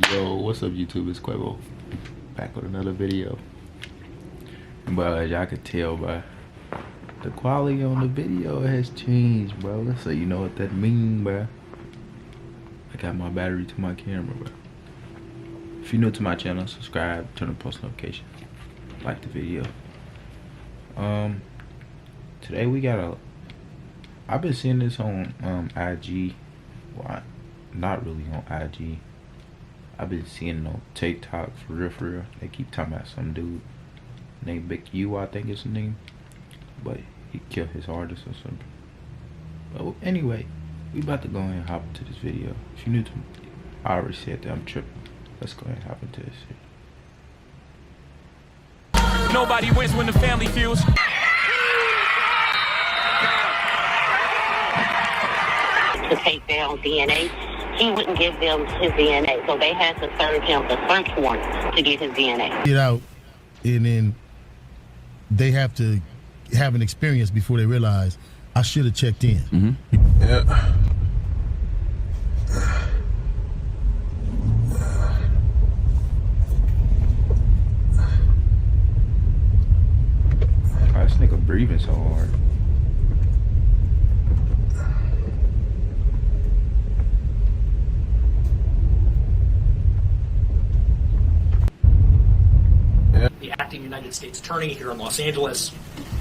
Yo, what's up YouTube? It's Quavo. Back with another video. But as y'all can tell, bro, the quality on the video has changed, bro. So you know what that mean, bro. I got my battery to my camera, bro. If you're new to my channel, subscribe, turn on post notifications, like the video. Today we got I've been seeing this on IG. Well, not really on IG. I've been seeing it on TikTok for real. They keep talking about some dude named Big U, I think is his name. But he killed his artist or something. But anyway, we about to go ahead and hop into this video. If you're new to me, I already said that I'm tripping. Let's go ahead and hop into this shit. Nobody wins when the family feels. To take down DNA, he wouldn't give them his DNA, so they had to serve him the search warrant to get his DNA. Get out, and then they have to have an experience before they realize I should have checked in. Mm-hmm. Yeah. Oh, this nigga breathing so hard. The acting United States Attorney here in Los Angeles.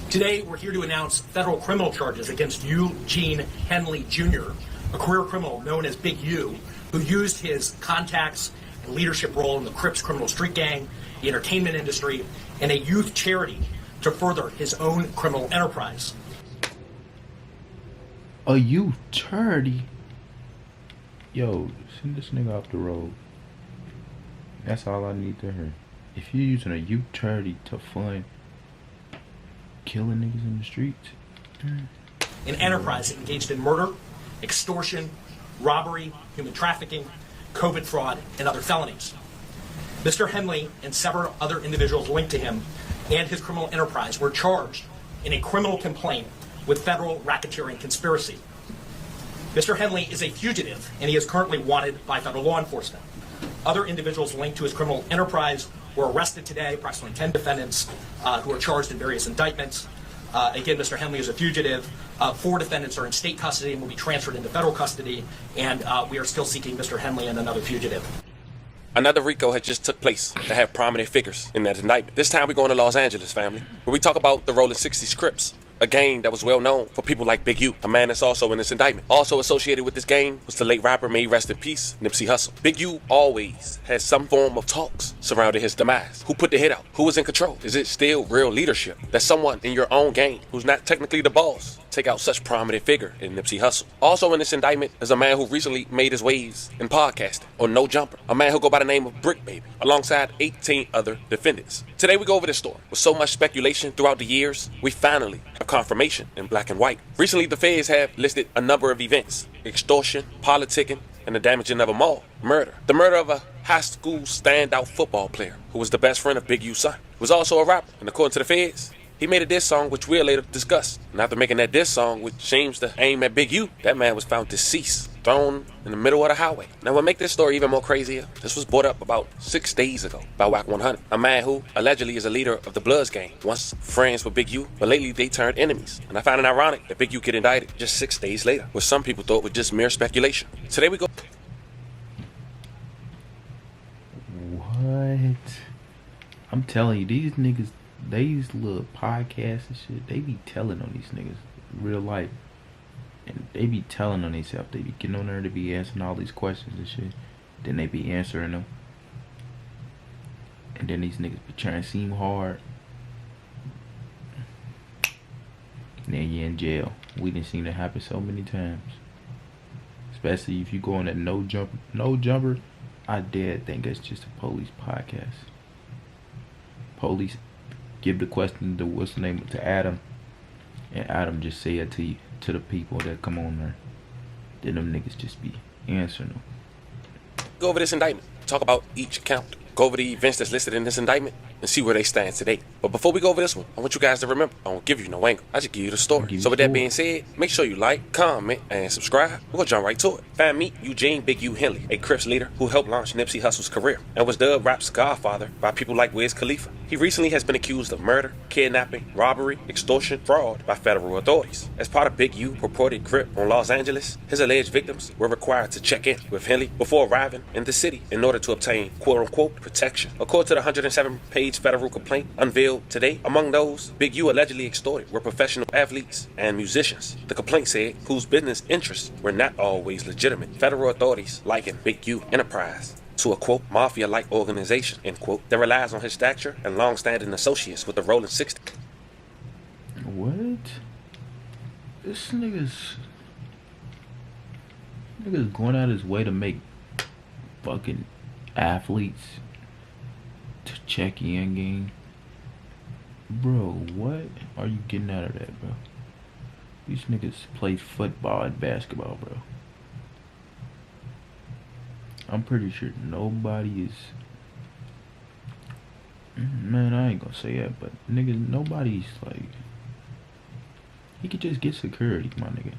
Today, we're here to announce federal criminal charges against Eugene Henley Jr., a career criminal known as Big U, who used his contacts and leadership role in the Crips criminal street gang, the entertainment industry, and a youth charity to further his own criminal enterprise. A youth charity? Yo, send this nigga off the road. That's all I need to hear. If you're using a youth charity to fund killing niggas in the streets, An enterprise engaged in murder, extortion, robbery, human trafficking, COVID fraud, and other felonies. Mr. Henley and several other individuals linked to him and his criminal enterprise were charged in a criminal complaint with federal racketeering conspiracy. Mr. Henley is a fugitive, and he is currently wanted by federal law enforcement. Other individuals linked to his criminal enterprise were arrested today, approximately 10 defendants who are charged in various indictments. Again, Mr. Henley is a fugitive. 4 defendants are in state custody and will be transferred into federal custody, and we are still seeking Mr. Henley and another fugitive. Another RICO had just took place that had prominent figures in that indictment. This time we're going to Los Angeles, family, where we talk about the Rolling 60s Crips, a gang that was well known for people like Big U, a man that's also in this indictment. Also associated with this gang was the late rapper, may he rest in peace, Nipsey Hussle. Big U always had some form of talks surrounding his demise. Who put the hit out? Who was in control? Is it still real leadership that someone in your own gang, who's not technically the boss, take out such prominent figure in Nipsey Hussle? Also in this indictment is a man who recently made his waves in podcasting on No Jumper, a man who go by the name of Brick Baby, alongside 18 other defendants. Today we go over this story. With so much speculation throughout the years, we finally have confirmation in black and white. Recently, the feds have listed a number of events: extortion, politicking, and the damaging of a mall, murder. The murder of a high school standout football player who was the best friend of Big U's son. He was also a rapper, and according to the feds, he made a diss song which we'll later discuss. And after making that diss song, which seems to aim at Big U, that man was found deceased, thrown in the middle of the highway. Now, what make this story even more crazier, this was brought up about 6 days ago by Wack 100, a man who allegedly is a leader of the Bloods gang, once friends with Big U, but lately they turned enemies. And I find it ironic that Big U get indicted just 6 days later, which some people thought was just mere speculation. Today we go. what? I'm telling you, these niggas, these little podcasts and shit, they be telling on these niggas in real life. And they be telling on themselves. They be getting on there to be answering all these questions and shit. Then they be answering them. And then these niggas be trying to seem hard. And then you're in jail. We done seen it happen so many times. Especially if you go on that No Jumper. I dare think it's just a police podcast. Police give the question to what's the name to Adam. And Adam just say it to you, to the people that come on there. Then them niggas just be answering them. Go over this indictment, talk about each count, go over the events that's listed in this indictment, and see where they stand today. But before we go over this one, I want you guys to remember, I don't give you no angle. I just give you the story. So with that being said, make sure you like, comment, and subscribe. We're gonna jump right to it. Fam, meet Eugene Big U Henley, a Crips leader who helped launch Nipsey Hussle's career and was dubbed rap's godfather by people like Wiz Khalifa. He recently has been accused of murder, kidnapping, robbery, extortion, fraud by federal authorities. As part of Big U purported grip on Los Angeles, his alleged victims were required to check in with Henley before arriving in the city in order to obtain quote-unquote protection. According to the 107-page federal complaint unveiled today, among those Big U allegedly extorted were professional athletes and musicians. The complaint said whose business interests were not always legitimate. Federal authorities likened Big U Enterprise to a quote mafia-like organization end quote that relies on his stature and long-standing associates with the Rolling 60. What? This nigga's going out his way to make fucking athletes to check in game. Bro, what are you getting out of that, bro? These niggas play football and basketball, bro. I'm pretty sure nobody is... Man, I ain't gonna say that, but nigga, nobody's like... He could just get security, my nigga.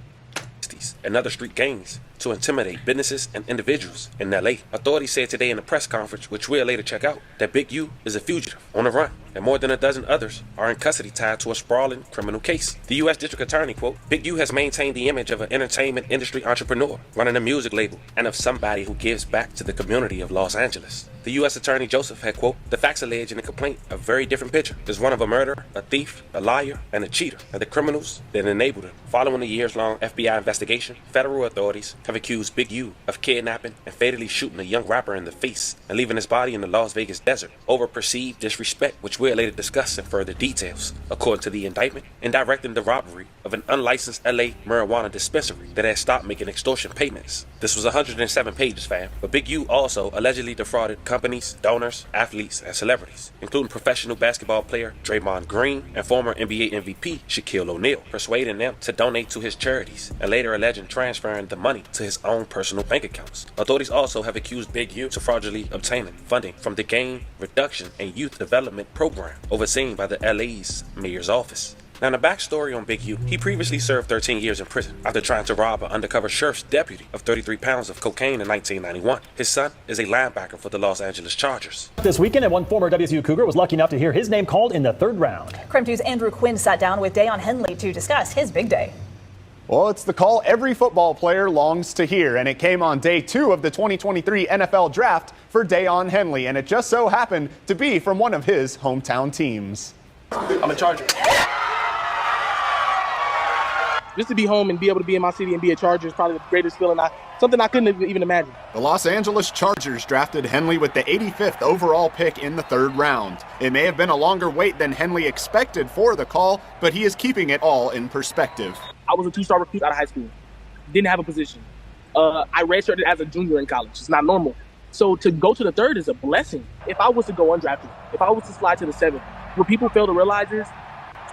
And other street gangs to intimidate businesses and individuals in LA. Authorities said today in a press conference, which we'll later check out, that Big U is a fugitive on the run, and more than a dozen others are in custody tied to a sprawling criminal case. The U.S. District Attorney, quote, Big U has maintained the image of an entertainment industry entrepreneur running a music label and of somebody who gives back to the community of Los Angeles. The U.S. Attorney Joseph had, quote, the facts alleged in the complaint a very different picture. There's one of a murderer, a thief, a liar, and a cheater, and the criminals that enabled him. Following a years-long FBI investigation, federal authorities have accused Big U of kidnapping and fatally shooting a young rapper in the face and leaving his body in the Las Vegas desert over perceived disrespect, which we'll later discuss in further details. According to the indictment, in directing the robbery of an unlicensed LA marijuana dispensary that had stopped making extortion payments. This was 107 pages, fam, but Big U also allegedly defrauded companies, donors, athletes, and celebrities, including professional basketball player Draymond Green and former NBA MVP Shaquille O'Neal, persuading them to donate to his charities and later alleging transferring the money to his own personal bank accounts. Authorities also have accused Big U of fraudulently obtaining funding from the Gang Reduction and Youth Development Program overseen by the LA's mayor's office. Now, the backstory on Big U, he previously served 13 years in prison after trying to rob an undercover sheriff's deputy of 33 pounds of cocaine in 1991. His son is a linebacker for the Los Angeles Chargers. This weekend, and one former WSU Cougar was lucky enough to hear his name called in the third round. KREM 2's Andrew Quinn sat down with Deion Henley to discuss his big day. Well, it's the call every football player longs to hear, and it came on day 2 of the 2023 NFL Draft for Deion Henley, and it just so happened to be from one of his hometown teams. I'm a Charger. Just to be home and be able to be in my city and be a Charger is probably the greatest feeling, something I couldn't even imagine. The Los Angeles Chargers drafted Henley with the 85th overall pick in the third round. It may have been a longer wait than Henley expected for the call, but he is keeping it all in perspective. I was a 2-star recruit out of high school. Didn't have a position. I redshirted as a junior in college. It's not normal. So to go to the third is a blessing. If I was to go undrafted, if I was to slide to the 7th, what people fail to realize is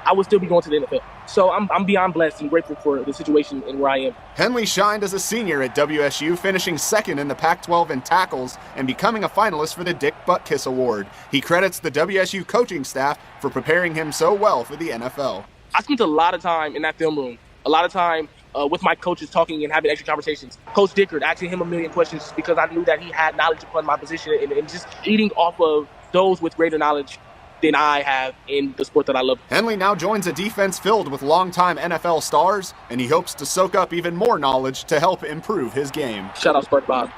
I would still be going to the NFL. So I'm beyond blessed and grateful for the situation and where I am. Henley shined as a senior at WSU, finishing second in the Pac-12 in tackles and becoming a finalist for the Dick Butkus Award. He credits the WSU coaching staff for preparing him so well for the NFL. I spent a lot of time in that film room, a lot of time with my coaches talking and having extra conversations. Coach Dickert, asking him a million questions because I knew that he had knowledge upon my position and just eating off of those with greater knowledge than I have in the sport that I love. Henley now joins a defense filled with longtime NFL stars, and he hopes to soak up even more knowledge to help improve his game. Shout out SpongeBob.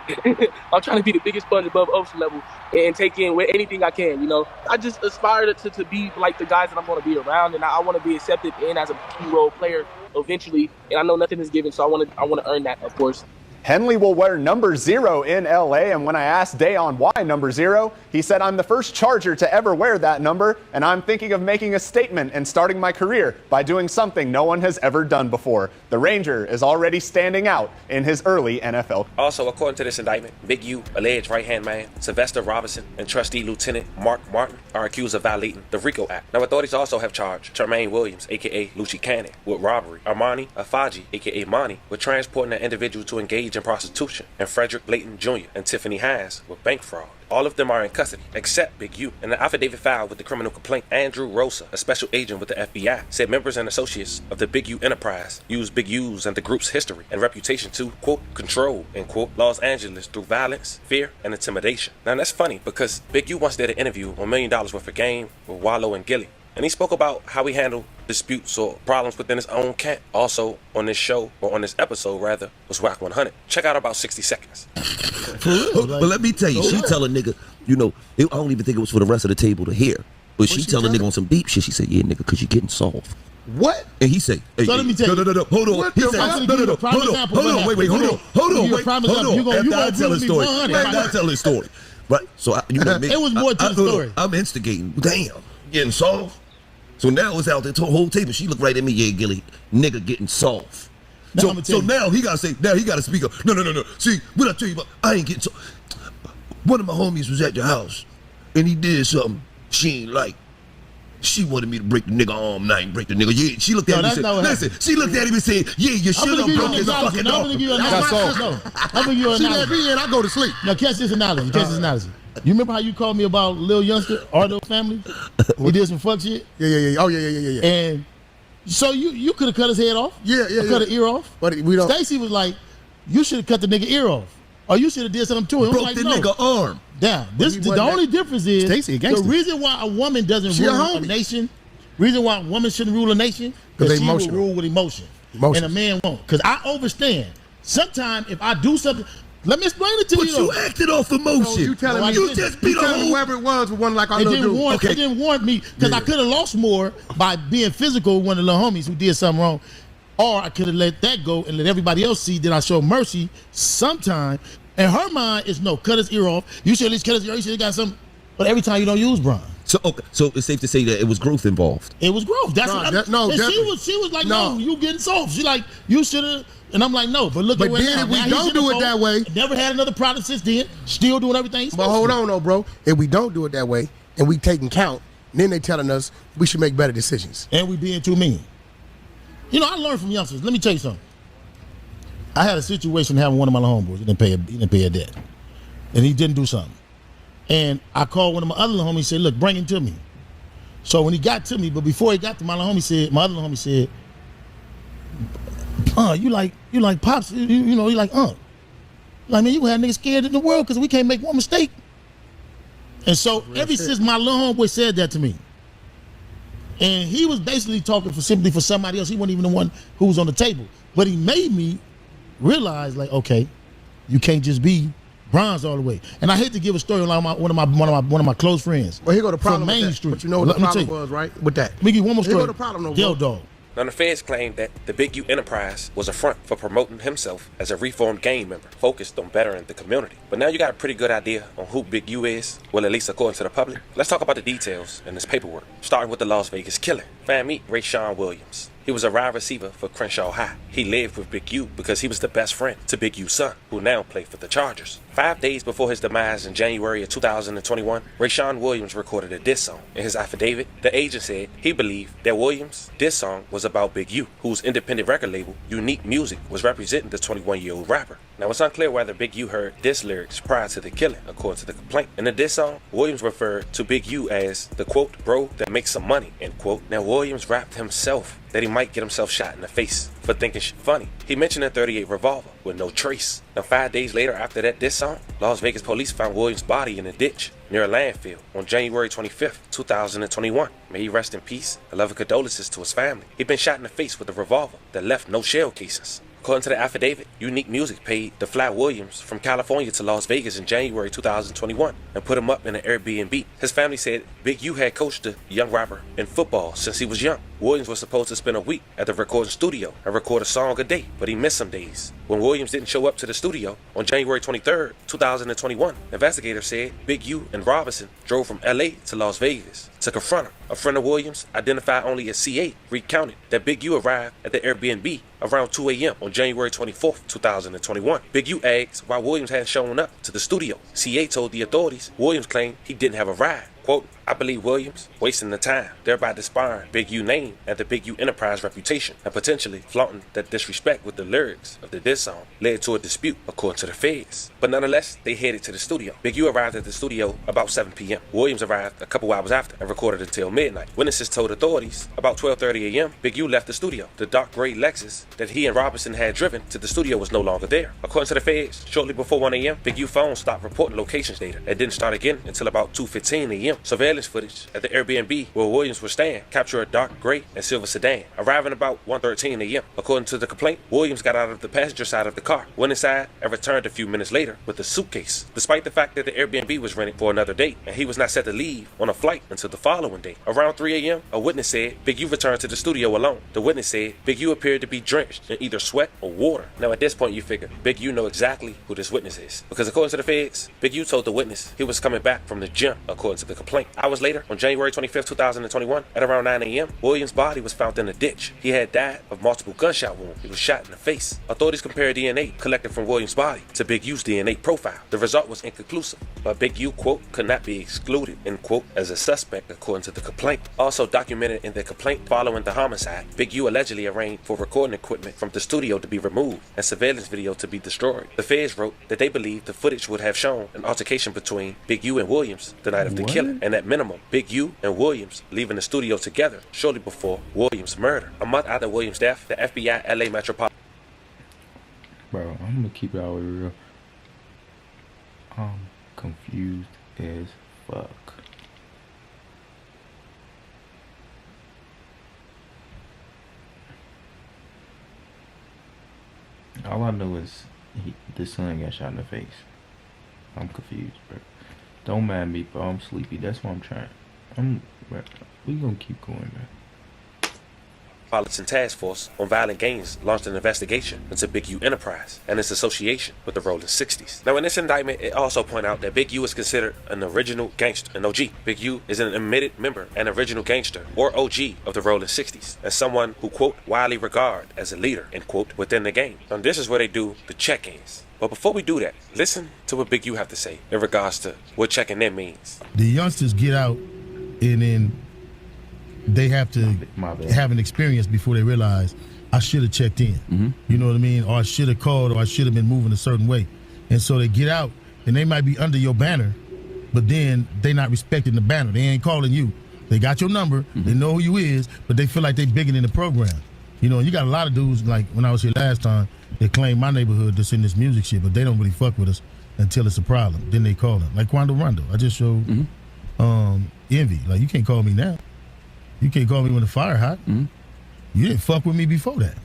I'm trying to be the biggest sponge above ocean level and take in anything I can, you know. I just aspire to be like the guys that I'm going to be around, and I want to be accepted in as a key role player eventually, and I know nothing is given, so I want to earn that, of course. Henley will wear number 0 in LA, and when I asked Deion why number 0, he said, I'm the first Charger to ever wear that number, and I'm thinking of making a statement and starting my career by doing something no one has ever done before. The Ranger is already standing out in his early NFL. Also, according to this indictment, Big U, alleged right-hand man, Sylvester Robinson, and trustee Lieutenant Mark Martin are accused of violating the RICO Act. Now, authorities also have charged Tremaine Williams, a.k.a. Lucci Cannon, with robbery, Armani Afaji, a.k.a. Monty, with transporting an individual to engage in prostitution, and Frederick Layton Jr. and Tiffany Hines with bank fraud. All of them are in custody, except Big U. In the affidavit filed with the criminal complaint, Andrew Rosa, a special agent with the FBI, said members and associates of the Big U enterprise used Big U's and the group's history and reputation to, quote, control, end quote, Los Angeles through violence, fear, and intimidation. Now that's funny because Big U once did an interview on $1 Million Worth of Game with Wallow and Gillie. And he spoke about how he handled disputes or problems within his own camp. Also on this show, or on this episode rather, was Rock 100. Check out about 60 seconds. But let me tell you, she tell a nigga, you know, I don't even think it was for the rest of the table to hear. But she tell a nigga on some deep shit. She said, yeah, nigga, because you're getting soft. What? And he said, hey, so let me tell you. No, hold on. He said, no, hold on, wait, hold on. After I tell his story. Right, so you know, it was more to the story. I'm instigating. Damn, getting soft. So now it's out there, the whole table. She looked right at me, yeah, Gillie, nigga getting soft. So now he gotta say, speak up. No. See, what I tell you about, I ain't getting soft. One of my homies was at the house, and he did something she ain't like. She wanted me to break the nigga arm, and I ain't break the nigga. Yeah, she looked at him and said, listen, she looked at him and said, yeah, you should have broke his fucking arm. I'm gonna give you an analogy. She let me in, I go to sleep. Now catch this analogy, You remember how you called me about Lil Youngster, Ardo family? He did some fuck shit? Yeah. Oh, yeah. And so you could have cut his head off? Yeah. Cut an ear off? But we don't. Stacy was like, you should have cut the nigga ear off. Or you should have did something to him. Broke the nigga arm. Down. The only difference is Stacey, the reason why a woman doesn't rule a nation, reason why a woman shouldn't rule a nation, because she will rule with emotion. And a man won't. Because I understand. Sometimes if I do something, let me explain it to you. But you acted off emotion. No, you telling me you just beat whoever it was with one like our little dude. It didn't warrant me because I could have lost more by being physical with one of the little homies who did something wrong. Or I could have let that go and let everybody else see that I showed mercy sometime. And her mind is no, cut his ear off. You should at least cut his ear off. You should have got something. But every time you don't use Bron. So it's safe to say that it was growth involved. It was growth. That's she was like, no, you getting soft. She like, you should have. And I'm like, no, but look at where now. If we don't do it that way. Never had another product since then. Still doing everything. But hold on, though, bro. If we don't do it that way and we taking count, then they telling us we should make better decisions. And we being too mean. You know, I learned from youngsters. Let me tell you something. I had a situation having one of my homeboys. He didn't pay a debt. And he didn't do something. And I called one of my other homies and said, look, bring him to me. So when he got to me, but before he got to my other homie said, you like Pops, you know, you like, Like, man, you had niggas scared in the world because we can't make one mistake. And so ever since my little homeboy said that to me, and he was basically talking simply for somebody else. He wasn't even the one who was on the table. But he made me realize, like, okay, you can't just be bronze all the way. And I hate to give a story like one of my close friends. Well, here go the problem from Main with that. Street. But you know what the problem was, right? With that. Let me give you one more story. Here go the problem, though, Del Dog. Now, the feds claimed that the Big U Enterprise was a front for promoting himself as a reformed gang member, focused on bettering the community. But now you got a pretty good idea on who Big U is, well, at least according to the public. Let's talk about the details in this paperwork, starting with the Las Vegas killing. Meet Rayshawn Williams. He was a wide receiver for Crenshaw High. He lived with Big U because he was the best friend to Big U's son, who now played for the Chargers. 5 days before his demise in January of 2021, Rayshawn Williams recorded a diss song. In his affidavit, the agent said he believed that Williams' diss song was about Big U, whose independent record label, Unique Music, was representing the 21-year-old rapper. Now, it's unclear whether Big U heard diss lyrics prior to the killing, according to the complaint. In the diss song, Williams referred to Big U as the, quote, bro that makes some money, end quote. Now, Williams rapped himself that he might get himself shot in the face for thinking shit funny. He mentioned a .38 revolver with no trace. Now, 5 days later after that diss song, Las Vegas police found Williams' body in a ditch near a landfill on January 25th, 2021. May he rest in peace. 11 condolences to his family. He'd been shot in the face with a revolver that left no shell casings. According to the affidavit, Unique Music paid to fly Williams from California to Las Vegas in January 2021 and put him up in an Airbnb. His family said Big U had coached the young rapper in football since he was young. Williams was supposed to spend a week at the recording studio and record a song a day, but he missed some days. When Williams didn't show up to the studio on January 23rd, 2021, investigators said Big U and Robinson drove from LA to Las Vegas to confront him. A friend of Williams, identified only as CA, recounted that Big U arrived at the Airbnb around 2 a.m. on January 24th, 2021. Big U asked why Williams hadn't shown up to the studio. CA told the authorities Williams claimed he didn't have a ride. Quote, I believe Williams wasting the time, thereby disparring Big U name and the Big U Enterprise reputation, and potentially flaunting that disrespect with the lyrics of the diss song led to a dispute, according to the feds. But nonetheless, they headed to the studio. Big U arrived at the studio about 7 p.m. Williams arrived a couple hours after and recorded until midnight. Witnesses told authorities about 12:30 a.m. Big U left the studio. The dark gray Lexus that he and Robinson had driven to the studio was no longer there. According to the feds, shortly before 1 a.m., Big U phone stopped reporting locations data and didn't start again until about 2:15 a.m. Surveillance footage at the Airbnb where Williams was staying captured a dark gray and silver sedan, arriving about 1:13 a.m. According to the complaint, Williams got out of the passenger side of the car, went inside, and returned a few minutes later with a suitcase, despite the fact that the Airbnb was rented for another date and he was not set to leave on a flight until the following day. Around 3 a.m., a witness said Big U returned to the studio alone. The witness said Big U appeared to be drenched in either sweat or water. Now at this point you figure Big U know exactly who this witness is, because according to the feds, Big U told the witness he was coming back from the gym, according to the complaint. Hours later, on January 25th, 2021, at around 9 a.m., Williams' body was found in a ditch. He had died of multiple gunshot wounds. He was shot in the face. Authorities compared DNA collected from Williams' body to Big U's DNA profile. The result was inconclusive, but Big U, quote, could not be excluded, end quote, as a suspect, according to the complaint. Also documented in the complaint following the homicide, Big U allegedly arranged for recording equipment from the studio to be removed and surveillance video to be destroyed. The feds wrote that they believed the footage would have shown an altercation between Big U and Williams the night of the killing, and at minimum, Big U and Williams leaving the studio together shortly before Williams' murder. A month after Williams' death, the FBI LA Metropolitan. Bro, I'm gonna keep it all real. I'm confused as fuck. All I know is this son got shot in the face. I'm confused, bro. Don't mind me, bro. I'm sleepy. That's what I'm trying. Bro, we gonna keep going, man. Metropolitan Task Force on Violent Games launched an investigation into Big U Enterprise and its association with the Rolling 60s. Now, in this indictment, it also pointed out that Big U is considered an original gangster, an OG. Big U is an admitted member and original gangster, or OG, of the Rolling 60s, and someone who, quote, widely regarded as a leader, end quote, within the game. Now, this is where they do the check-ins. But before we do that, listen to what Big U have to say in regards to what checking in means. The youngsters get out and then they have to have an experience before they realize I should have checked in. Mm-hmm. You know what I mean? Or I should have called, or I should have been moving a certain way. And so they get out and they might be under your banner, but then they not respecting the banner. They ain't calling you. They got your number, they know who you is, but they feel like they bigger than the program. You know, you got a lot of dudes, like when I was here last time, they claim my neighborhood that's in this music shit, but they don't really fuck with us until it's a problem. Then they call them. Like Quando Rondo. I just showed Envy. Like, you can't call me now. You can't call me when the fire hot. Mm-hmm. You didn't fuck with me before that.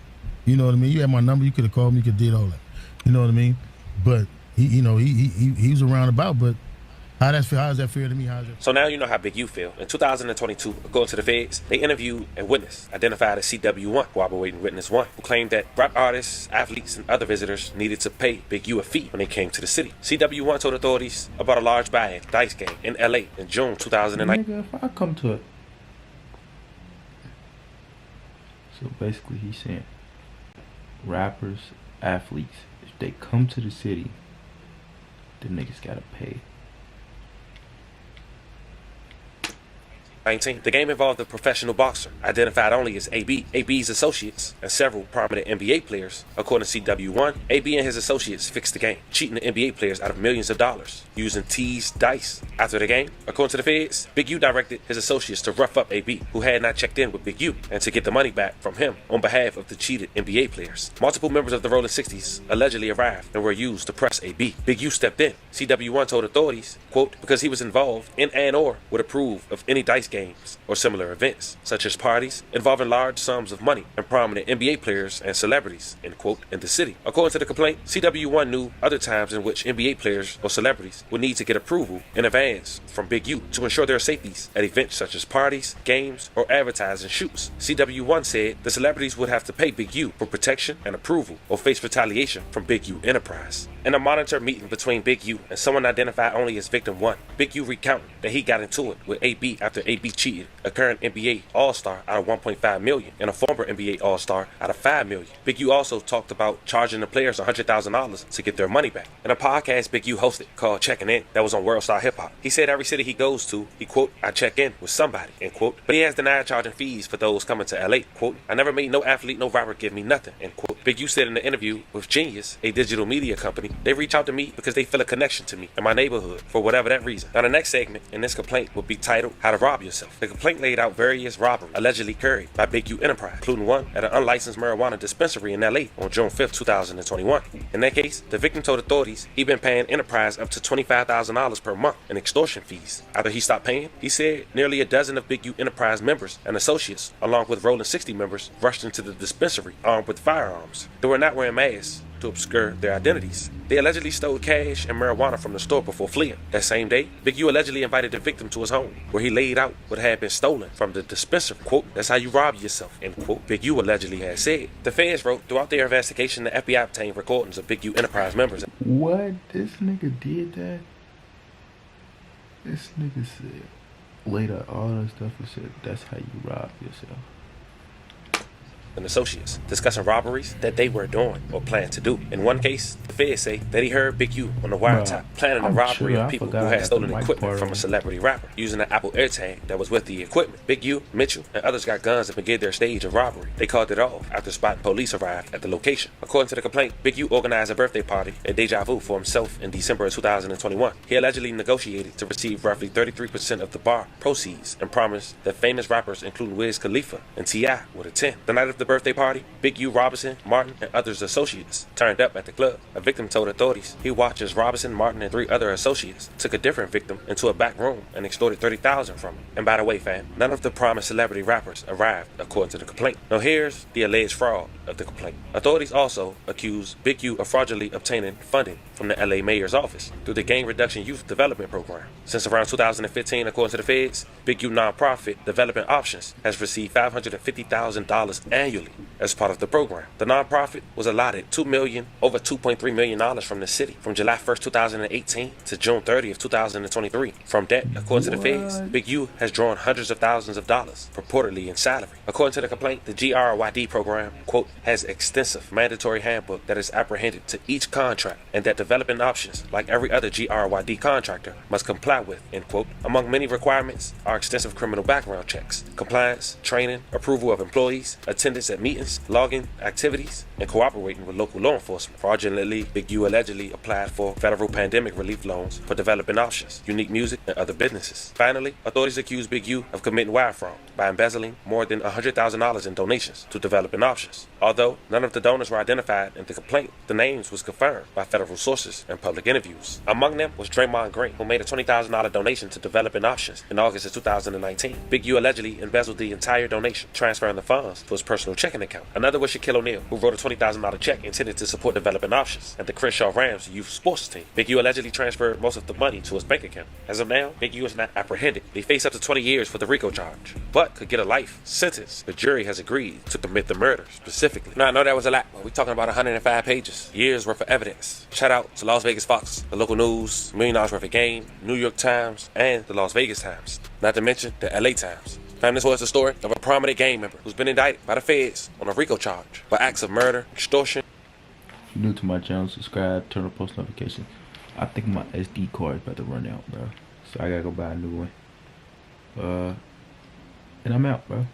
You know what I mean? You had my number. You could have called me. You could have did all that. You know what I mean? But he was around about. But how is that fair to me? So now you know how Big U feel. In 2022, according to the feds, they interviewed a witness identified as CW1, cooperating witness 1, who claimed that rap artists, athletes, and other visitors needed to pay Big U a fee when they came to the city. CW1 told authorities about a large buy-in dice game in LA in June 2009. Nigga, if I come to it. So basically he's saying rappers, athletes, if they come to the city, the niggas gotta pay. 19. The game involved a professional boxer, identified only as AB, AB's associates, and several prominent NBA players. According to CW1, AB and his associates fixed the game, cheating the NBA players out of millions of dollars, using teased dice. After the game, according to the feds, Big U directed his associates to rough up AB, who had not checked in with Big U, and to get the money back from him on behalf of the cheated NBA players. Multiple members of the Rolling 60s allegedly arrived and were used to press AB. Big U stepped in. CW1 told authorities, quote, because he was involved in and/or would approve of any dice games or similar events, such as parties involving large sums of money and prominent NBA players and celebrities, end quote, in the city. According to the complaint, CW1 knew other times in which NBA players or celebrities would need to get approval in advance from Big U to ensure their safeties at events such as parties, games, or advertising shoots. CW1 said the celebrities would have to pay Big U for protection and approval or face retaliation from Big U Enterprise. In a monitored meeting between Big U and someone identified only as Victim 1, Big U recounted that he got into it with AB after AB cheated a current NBA All-Star out of $1.5 million and a former NBA All-Star out of $5 million. Big U also talked about charging the players $100,000 to get their money back. In a podcast Big U hosted called Checking In that was on World Star Hip Hop, he said every city he goes to, he quote, I check in with somebody, end quote. But he has denied charging fees for those coming to LA, quote, I never made no athlete, no rapper give me nothing, end quote. Big U said in the interview with Genius, a digital media company, they reach out to me because they feel a connection to me and my neighborhood for whatever that reason. Now the next segment in this complaint will be titled How to Rob Yourself. The complaint laid out various robberies allegedly carried by Big U Enterprise, including one at an unlicensed marijuana dispensary in LA on June 5th, 2021. In that case, the victim told authorities he'd been paying Enterprise up to $25,000 per month in extortion fees. After he stopped paying, he said nearly a dozen of Big U Enterprise members and associates, along with Rolling 60 members, rushed into the dispensary armed with firearms. They were not wearing masks to obscure their identities. They allegedly stole cash and marijuana from the store before fleeing. That same day, Big U allegedly invited the victim to his home, where he laid out what had been stolen from the dispensary. Quote, that's how you rob yourself, end quote, Big U allegedly had said. The feds wrote, throughout their investigation, the FBI obtained recordings of Big U Enterprise members. What? This nigga did that? This nigga said, laid out all that stuff and said, that's how you rob yourself. And associates discussing robberies that they were doing or planned to do. In one case, the feds say that he heard Big U on the wiretap planning a robbery of people who had stolen equipment from a celebrity rapper using an Apple AirTag that was with the equipment. Big U, Mitchell, and others got guns and began their stage of robbery. They called it off after spotting police arrived at the location. According to the complaint, Big U organized a birthday party at Deja Vu for himself in December of 2021. He allegedly negotiated to receive roughly 33% of the bar proceeds and promised that famous rappers including Wiz Khalifa and T.I. would attend. The night of the birthday party, Big U, Robinson, Martin, and others associates turned up at the club. A victim told authorities he watched as Robinson, Martin, and 3 other associates took a different victim into a back room and extorted $30,000 from him. And by the way, fam, none of the promised celebrity rappers arrived, according to the complaint. Now here's the alleged fraud of the complaint. Authorities also accused Big U of fraudulently obtaining funding from the LA mayor's office through the Gang Reduction Youth Development Program. Since around 2015, according to the feds, Big U nonprofit Development Options has received $550,000 annually as part of the program. The nonprofit was allotted over $2.3 million from the city from July 1st, 2018 to June 30th, 2023. From that, according to the feds, Big U has drawn hundreds of thousands of dollars, purportedly in salary. According to the complaint, the GRYD program, quote, has extensive mandatory handbook that is apprehended to each contract and that Development Options, like every other GRYD contractor, must comply with, end quote. Among many requirements are extensive criminal background checks, compliance, training, approval of employees, attendance at meetings, logging activities, and cooperating with local law enforcement. Fraudulently, Big U allegedly applied for federal pandemic relief loans for Development Options, Unique Music, and other businesses. Finally, authorities accused Big U of committing wire fraud by embezzling more than $100,000 in donations to Development Options. Although none of the donors were identified in the complaint, the names was confirmed by federal sources and public interviews. Among them was Draymond Green, who made a $20,000 donation to Development Options in August of 2019. Big U allegedly embezzled the entire donation, transferring the funds to his personal checking account. Another was Shaquille O'Neal, who wrote a $20,000 check intended to support Development Options and the Crenshaw Rams youth sports team. Big U allegedly transferred most of the money to his bank account. As of now, Big U is not apprehended. He faced up to 20 years for the RICO charge, but could get a life sentence. The jury has agreed to commit the murder specifically. Now, I know that was a lot, but we're talking about 105 pages, years worth of evidence. Shout out to Las Vegas Fox, the local news, $1 million worth of game, New York Times, and the Las Vegas Times. Not to mention the LA Times. Fam, this was the story of a prominent gang member who's been indicted by the feds on a RICO charge for acts of murder, extortion. If you're new to my channel, subscribe, turn on post notifications. I think my SD card is about to run out, bro. So I gotta go buy a new one. And I'm out, bro.